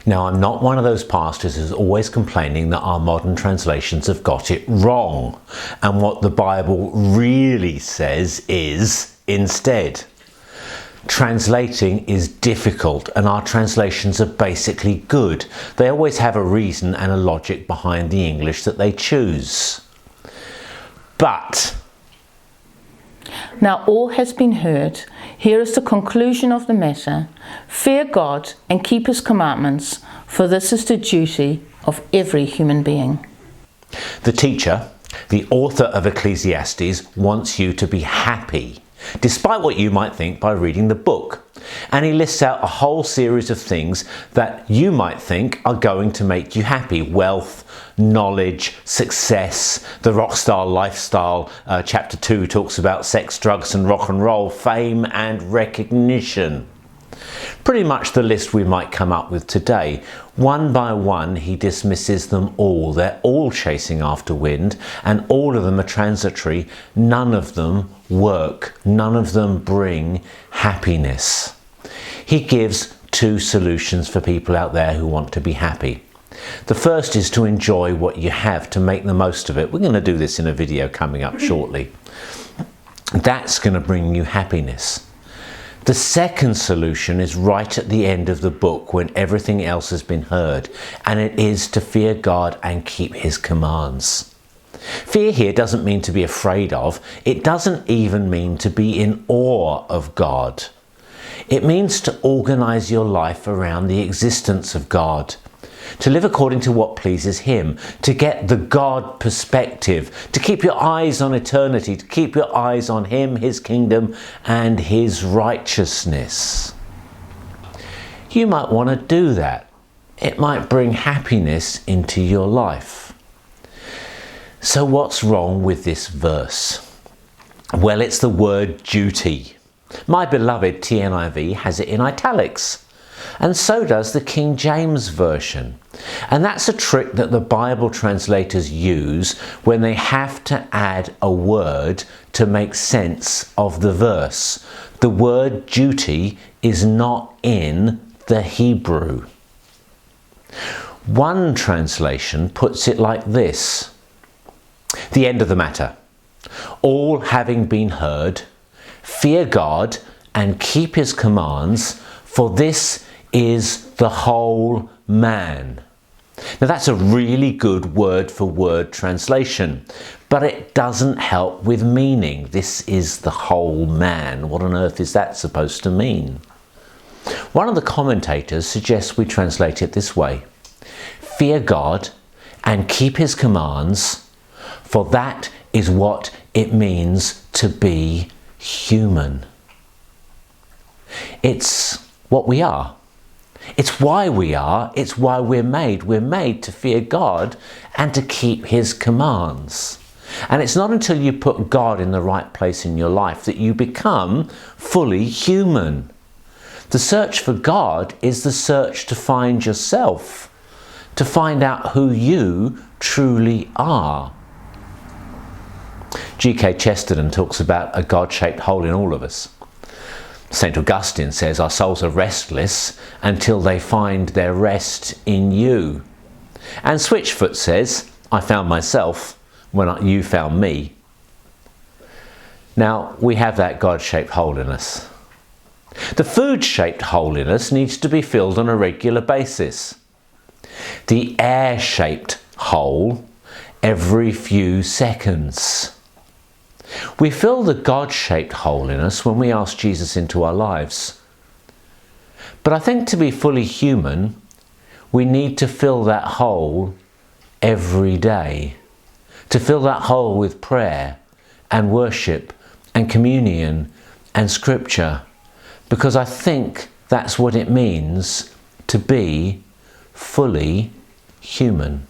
Now, I'm not one of those pastors who's always complaining that our modern translations have got it wrong. And what the Bible really says is, instead, translating is difficult and our translations are basically good. They always have a reason and a logic behind the English that they choose. But now all has been heard. Here is the conclusion of the matter. Fear God and keep his commandments, for this is the duty of every human being. The teacher, the author of Ecclesiastes, wants you to be happy, despite what you might think by reading the book. And he lists out a whole series of things that you might think are going to make you happy. Wealth, knowledge, success, the rock star lifestyle. Chapter 2 talks about sex, drugs and rock and roll, fame and recognition. Pretty much the list we might come up with today. One by one, he dismisses them all. They're all chasing after wind, and all of them are transitory. None of them work. None of them bring happiness. He gives two solutions for people out there who want to be happy. The first is to enjoy what you have, to make the most of it. We're going to do this in a video coming up shortly. That's going to bring you happiness. The second solution is right at the end of the book when everything else has been heard, and it is to fear God and keep his commands. Fear here doesn't mean to be afraid of. It doesn't even mean to be in awe of God. It means to organize your life around the existence of God, to live according to what pleases him, to get the God perspective, to keep your eyes on eternity, to keep your eyes on him, his kingdom, and his righteousness. You might want to do that. It might bring happiness into your life. So what's wrong with this verse? Well, it's the word duty. My beloved TNIV has it in italics. And so does the King James Version. And that's a trick that the Bible translators use when they have to add a word to make sense of the verse. The word duty is not in the Hebrew. One translation puts it like this: the end of the matter. All having been heard, fear God and keep his commands, for this is the whole man. Now that's a really good word-for-word translation, but it doesn't help with meaning. This is the whole man. What on earth is that supposed to mean? One of the commentators suggests we translate it this way: fear God and keep his commands, for that is what it means to be human. It's what we are. It's why we are. It's why we're made. We're made to fear God and to keep his commands. And it's not until you put God in the right place in your life that you become fully human. The search for God is the search to find yourself, to find out who you truly are. G.K. Chesterton talks about a God-shaped hole in all of us. St. Augustine says our souls are restless until they find their rest in you. And Switchfoot says, I found myself when you found me. Now, we have that God-shaped hole in us. The food-shaped hole in us needs to be filled on a regular basis. The air-shaped hole every few seconds. We fill the God-shaped hole in us when we ask Jesus into our lives. But I think to be fully human, we need to fill that hole every day. To fill that hole with prayer and worship and communion and scripture. Because I think that's what it means to be fully human.